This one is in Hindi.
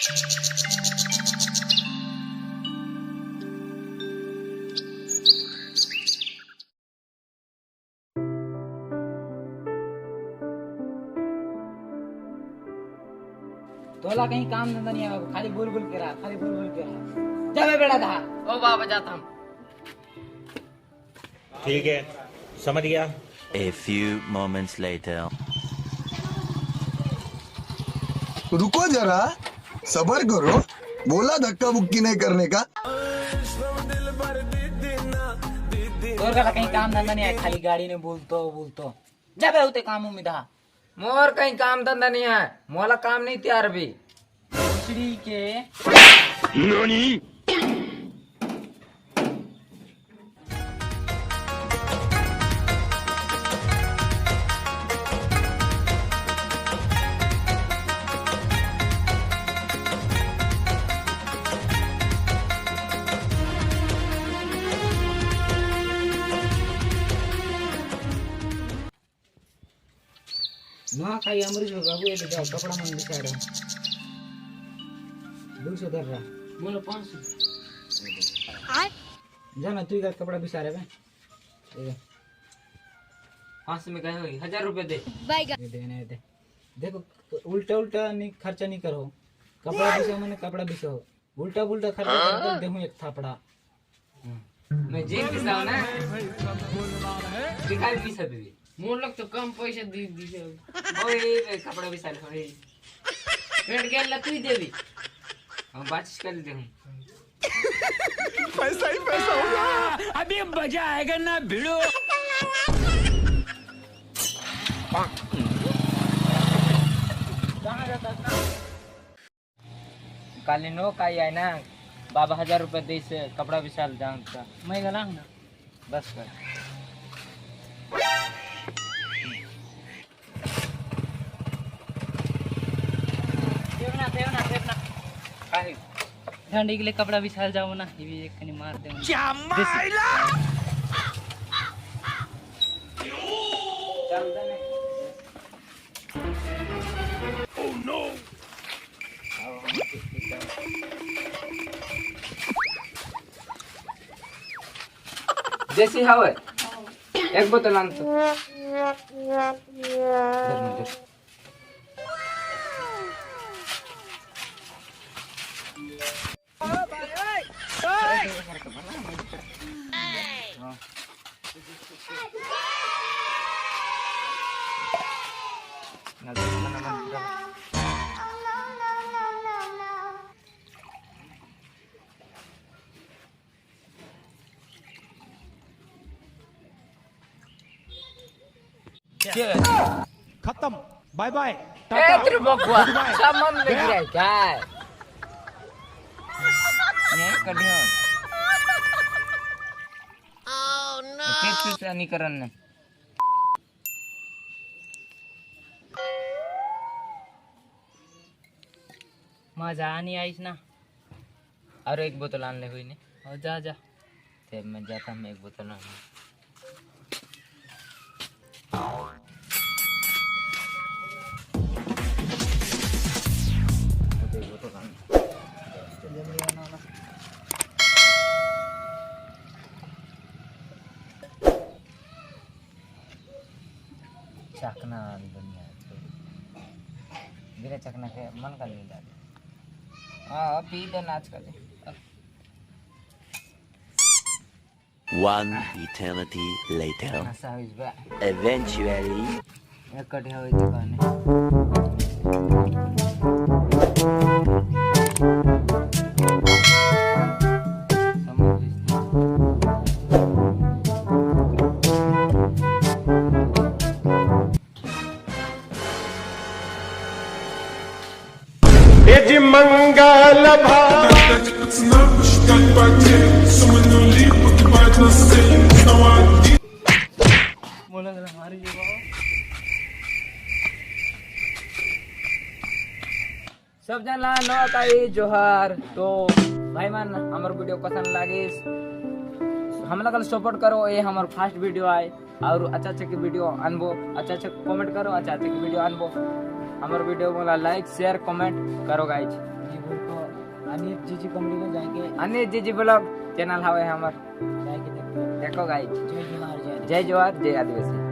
तोला कहीं काम धंधा नहीं है, खाली बोल बोल के रहा, खाली बोल बोल के रहा। जा बे बेटा था। ओ बाबा जाता हूँ। ठीक है, समझ गया। A few moments later. रुको जरा, सबर करो, बोला धक्का बुक्की नहीं करने का। तोला कहीं काम धंधा नहीं है, खाली गाड़ी ने बोलतो। जा बे उते काम उम्मीद हा। मोर कहीं काम धंधा नहीं है, मोला काम नहीं तैयार भी। दूसरी के Nani? ना खाई अमरीश बाबू ये जाओ कपड़ा मन दिखा रहा 200 दर रहा बोलो 500। जाना तू इधर कपड़ा बिछा रहे बे 500 में कहे होगी 1000 रुपए दे। दे देखो उल्टा नहीं खर्चा नहीं करो। कपड़ा बिछाओ मैंने कपड़ा बिछाओ, उल्टा खर्चा कर देखूं एक थापड़ा। मैं जेब पिसाऊ ना दिखाई पिसा दे। मोर लोग तो कम पैसे दी ओए कपड़ा भी साल होए पेट गेल ला तू ही देवी हम बातचीत कर दे हूं। पैसा ही पैसा होगा। अभी मजा आएगा ना भिड़ो। काली नो काई है ना बाबा 1000 रुपए दे से कपड़ा विशाल जाऊं का मैं गला ना बस कर देवना काहे ठंडी के लिए कपड़ा बिछाल जाओ ना, ये भी एक कनी मार दे क्या माइला। चल दे ने Oh no. जैसी हवा एक बोतल आन तो खत्म, बाय बाय। तेरे बकवा सामान में गिरा है क्या है ये कढ़िया ओह नो किस नहीं करने मजा नहीं आई ना। और एक बोतल आन ले हुई ने और जा फिर मैं जाता हूँ एक बोतल आने चखना दुनिया बिना चखना के मन का नहीं जाता। हाँ पी दे नाच कर दे। One eternity later. नशा हुई बा Eventually. एक कढ़िया हुई दुकान मंगल सब जना नवा काई जोहार। तो भाई मान हमार वीडियो पसंद लागे हमला कल सपोर्ट करो। ये हमार फर्स्ट वीडियो आए और अच्छा की वीडियो अनबो अच्छा कमेंट करो। अच्छा की वीडियो अनबो हमार वीडियो वाला लाइक शेयर कमेंट करो गाइज। और को अनित जीजी कॉमेडी में जाके अनित जीजी ब्लॉग चैनल हवे हमर जाके देखो देखो गाइस जय जोहार जय जय जोहार जय आदिवासी।